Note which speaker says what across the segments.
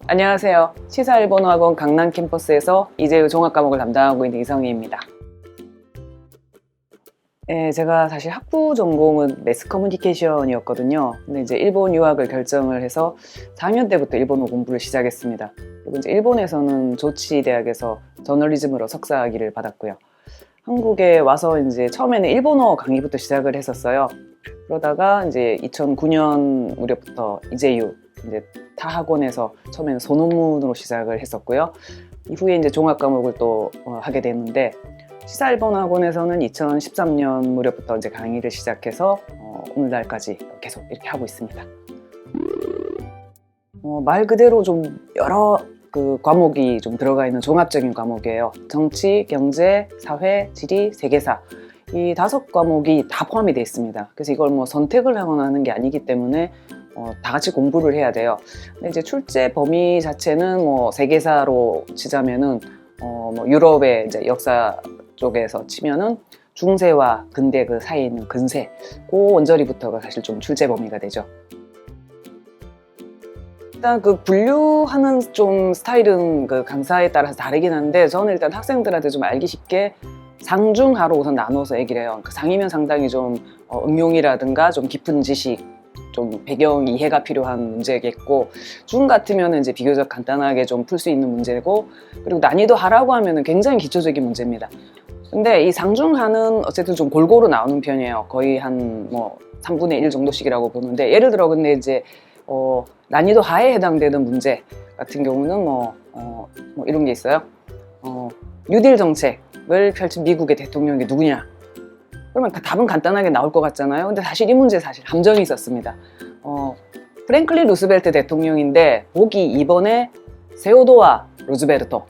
Speaker 1: 안녕하세요. 시사일본어학원 강남 캠퍼스에서 이재유 종합과목을 담당하고 있는 이성희입니다. 제가 사실 학부 전공은 매스 커뮤니케이션이었거든요. 근데 이제 일본 유학을 결정을 해서 4학년 때부터 일본어 공부를 시작했습니다. 그리고 이제 일본에서는 조치 대학에서 저널리즘으로 석사학위를 받았고요. 한국에 와서 이제 처음에는 일본어 강의부터 시작을 했었어요. 그러다가 이제 2009년 무렵부터 이재유 이제 타 학원에서 처음에는 소논문으로 시작을 했었고요. 이후에 이제 종합 과목을 또 하게 됐는데 시사일본어 학원에서는 2013년 무렵부터 이제 강의를 시작해서 오늘날까지 계속 이렇게 하고 있습니다. 말 그대로 좀 여러 그 과목이 좀 들어가 있는 종합적인 과목이에요. 정치, 경제, 사회, 지리, 세계사 이 5과목이 다 포함이 되어 있습니다. 그래서 이걸 뭐 선택을 하거나 하는 게 아니기 때문에 다 같이 공부를 해야 돼요. 근데 이제 출제 범위 자체는 뭐 세계사로 치자면은 뭐 유럽의 이제 역사 쪽에서 치면은 중세와 근대 그 사이에 있는 근세 그 원저리부터가 사실 좀 출제 범위가 되죠. 일단 그 분류하는 좀 스타일은 그 강사에 따라서 다르긴 한데 저는 일단 학생들한테 좀 알기 쉽게 상중하로 우선 나눠서 얘기를 해요. 그 상이면 상당히 좀 응용이라든가 좀 깊은 지식, 좀 배경 이해가 필요한 문제겠고 중 같으면 이제 비교적 간단하게 좀 풀 수 있는 문제고 그리고 난이도 하라고 하면은 굉장히 기초적인 문제입니다. 근데 이 상중하는 어쨌든 좀 골고루 나오는 편이에요. 거의 한 뭐 3분의 1 정도씩이라고 보는데 예를 들어 근데 이제 난이도 하에 해당되는 문제 같은 경우는 뭐 이런 게 있어요. 뉴딜 정책을 펼친 미국의 대통령이 누구냐? 그러면 답은 간단하게 나올 것 같잖아요. 근데 사실 이 문제에 사실 함정이 있었습니다. 프랭클린 루스벨트 대통령인데 보기 2번에 세오도아 루즈베르토,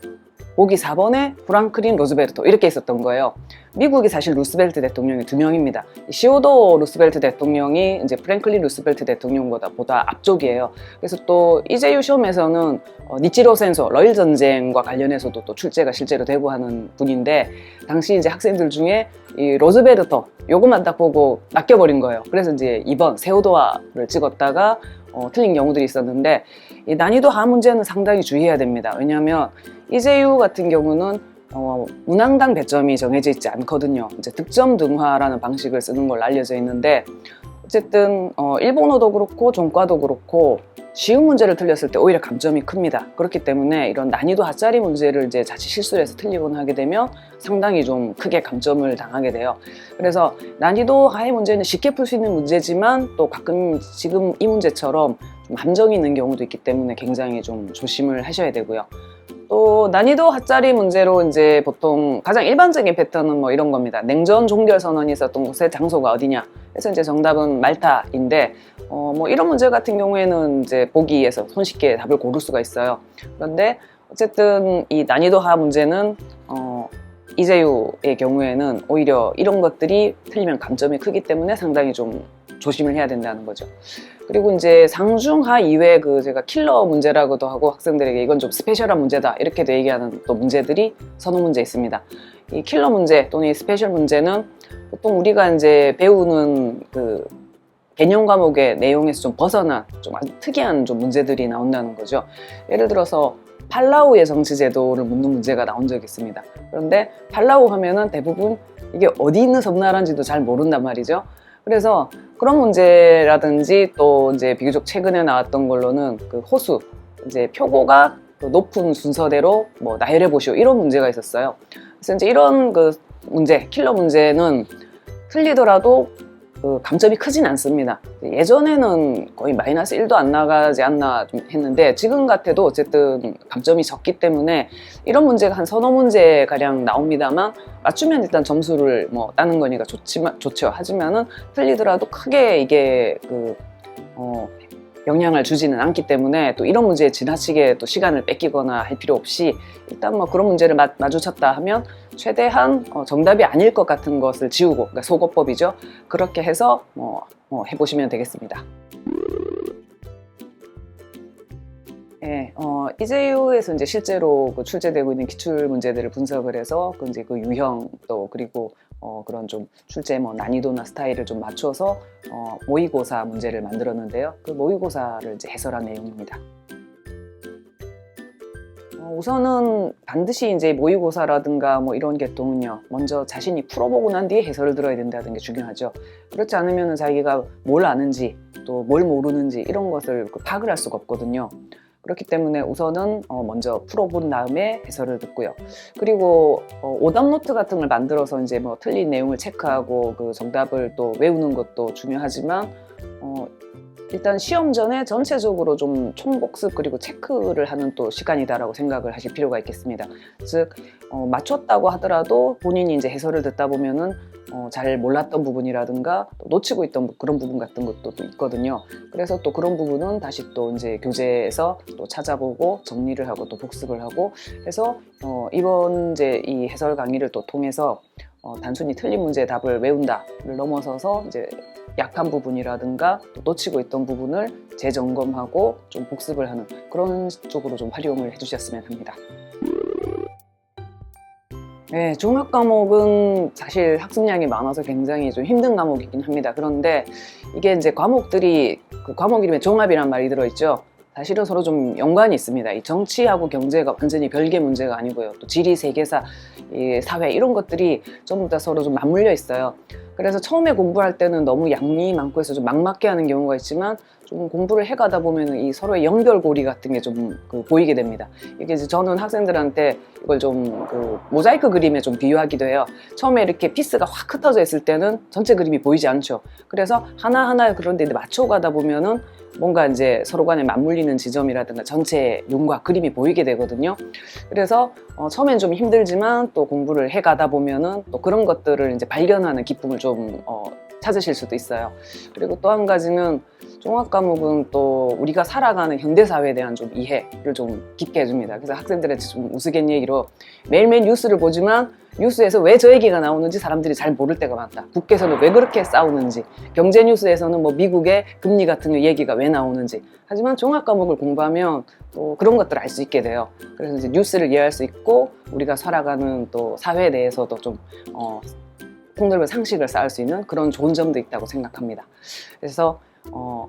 Speaker 1: 보기 4번에 프랑클린 루즈베르토 이렇게 있었던 거예요. 미국이 사실 루스벨트 대통령이 2명입니다. 시오도 루스벨트 대통령이 이제 프랭클린 루스벨트 대통령보다 앞쪽이에요. 그래서 또 이재유 시험에서는 니치로 센소, 러일 전쟁과 관련해서도 또 출제가 실제로 되고 하는 분인데 당시 이제 학생들 중에 이 로즈베르토 요것만 딱 보고 낚여버린 거예요. 그래서 이제 2번 세오도아를 찍었다가 틀린 경우들이 있었는데 이 난이도 하 문제는 상당히 주의해야 됩니다. 왜냐하면 이재유 같은 경우는 문항당 배점이 정해져 있지 않거든요. 이제 득점 등화라는 방식을 쓰는 걸로 알려져 있는데 어쨌든 일본어도 그렇고 종과도 그렇고 쉬운 문제를 틀렸을 때 오히려 감점이 큽니다. 그렇기 때문에 이런 난이도 하짜리 문제를 이제 자칫 실수를 해서 틀리거나 하게 되면 상당히 좀 크게 감점을 당하게 돼요. 그래서 난이도 하의 문제는 쉽게 풀 수 있는 문제지만 또 가끔 지금 이 문제처럼 좀 함정이 있는 경우도 있기 때문에 굉장히 좀 조심을 하셔야 되고요. 또 난이도 하짜리 문제로 이제 보통 가장 일반적인 패턴은 뭐 이런 겁니다. 냉전 종결 선언이 있었던 곳의 장소가 어디냐? 그래서 이제 정답은 말타인데 뭐 이런 문제 같은 경우에는 이제 보기에서 손쉽게 답을 고를 수가 있어요. 그런데 어쨌든 이 난이도 하 문제는 이재유의 경우에는 오히려 이런 것들이 틀리면 감점이 크기 때문에 상당히 좀 조심을 해야 된다는 거죠. 그리고 이제 상중하 이외에 그 제가 킬러 문제라고도 하고 학생들에게 이건 좀 스페셜한 문제다 이렇게도 얘기하는 또 문제들이 선호 문제 있습니다. 이 킬러 문제 또는 이 스페셜 문제는 보통 우리가 이제 배우는 그 개념 과목의 내용에서 좀 벗어난 좀 아주 특이한 좀 문제들이 나온다는 거죠. 예를 들어서 팔라우의 정치 제도를 묻는 문제가 나온 적이 있습니다. 그런데 팔라우 하면은 대부분 이게 어디 있는 섬나라인지도 잘 모른단 말이죠. 그래서 그런 문제라든지 또 이제 비교적 최근에 나왔던 걸로는 그 호수 이제 표고가 그 높은 순서대로 뭐 나열해 보시오 이런 문제가 있었어요. 그래서 이제 이런 그 문제 킬러 문제는 틀리더라도 그 감점이 크진 않습니다. 예전에는 거의 마이너스 1도 안 나가지 않나 좀 했는데 지금 같아도 어쨌든 감점이 적기 때문에 이런 문제가 한 서너 문제 가량 나옵니다만 맞추면 일단 점수를 뭐 따는 거니까 좋죠. 하지만은 틀리더라도 크게 이게 그 영향을 주지는 않기 때문에 또 이런 문제에 지나치게 또 시간을 뺏기거나 할 필요 없이 일단 뭐 그런 문제를 마주쳤다 하면 최대한 정답이 아닐 것 같은 것을 지우고 그러니까 소거법이죠. 그렇게 해서 해보시면 되겠습니다. 네, 이재유에서 이제 실제로 그 출제되고 있는 기출 문제들을 분석을 해서 그 이제 그 유형 또 그리고 그런 좀 출제 난이도나 스타일을 좀 맞춰서 모의고사 문제를 만들었는데요. 그 모의고사를 이제 해설한 내용입니다. 우선은 반드시 이제 모의고사라든가 이런 계통은요, 먼저 자신이 풀어보고 난 뒤에 해설을 들어야 된다는 게 중요하죠. 그렇지 않으면 자기가 뭘 아는지 또 뭘 모르는지 이런 것을 파악을 할 수가 없거든요. 그렇기 때문에 우선은 먼저 풀어본 다음에 해설을 듣고요. 그리고 오답 노트 같은 걸 만들어서 이제 틀린 내용을 체크하고 그 정답을 또 외우는 것도 중요하지만 일단 시험 전에 전체적으로 좀 총복습 그리고 체크를 하는 또 시간이다라고 생각을 하실 필요가 있겠습니다. 즉 맞췄다고 하더라도 본인이 이제 해설을 듣다 보면은 잘 몰랐던 부분이라든가 또 놓치고 있던 그런 부분 같은 것도 또 있거든요. 그래서 또 그런 부분은 다시 또 이제 교재에서 또 찾아보고 정리를 하고 또 복습을 하고 해서 이번 이제 이 해설 강의를 또 통해서 단순히 틀린 문제의 답을 외운다를 넘어서서 이제 약한 부분이라든가 또 놓치고 있던 부분을 재점검하고 좀 복습을 하는 그런 쪽으로 좀 활용을 해주셨으면 합니다. 네, 종합 과목은 사실 학습량이 많아서 굉장히 좀 힘든 과목이긴 합니다. 그런데 이게 이제 과목들이 그 과목 이름에 종합이란 말이 들어있죠. 사실은 서로 좀 연관이 있습니다. 이 정치하고 경제가 완전히 별개 문제가 아니고요. 또 지리, 세계사, 사회 이런 것들이 전부 다 서로 좀 맞물려 있어요. 그래서 처음에 공부할 때는 너무 양이 많고 해서 좀 막막해 하는 경우가 있지만 좀 공부를 해가다 보면 이 서로의 연결고리 같은 게 좀 보이게 됩니다. 이게 이제 저는 학생들한테 이걸 좀 모자이크 그림에 좀 비유하기도 해요. 처음에 이렇게 피스가 확 흩어져 있을 때는 전체 그림이 보이지 않죠. 그래서 하나하나 그런데 맞춰가다 보면은 뭔가 이제 서로 간에 맞물리는 지점이라든가 전체 윤곽 그림이 보이게 되거든요. 그래서 처음엔 좀 힘들지만 또 공부를 해가다 보면은 또 그런 것들을 이제 발견하는 기쁨을 좀 찾으실 수도 있어요. 그리고 또 한 가지는 종합 과목은 또 우리가 살아가는 현대 사회에 대한 좀 이해를 좀 깊게 해줍니다. 그래서 학생들한테 좀 우스갯얘기로 매일매일 뉴스를 보지만 뉴스에서 왜 저 얘기가 나오는지 사람들이 잘 모를 때가 많다. 국회에서는 왜 그렇게 싸우는지, 경제 뉴스에서는 미국의 금리 같은 얘기가 왜 나오는지. 하지만 종합 과목을 공부하면 또 그런 것들을 알 수 있게 돼요. 그래서 이제 뉴스를 이해할 수 있고 우리가 살아가는 또 사회에 대해서도 좀 폭넓은 상식을 쌓을 수 있는 그런 좋은 점도 있다고 생각합니다. 그래서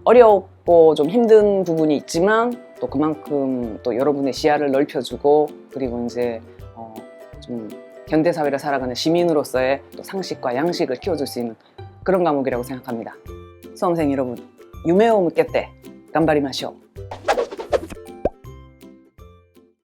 Speaker 1: 어렵고 좀 힘든 부분이 있지만 또 그만큼 또 여러분의 시야를 넓혀주고 그리고 이제 좀 현대사회를 살아가는 시민으로서의 또 상식과 양식을 키워줄 수 있는 그런 과목이라고 생각합니다. 수험생 여러분, 유메오 묻겠대 간바리마쇼.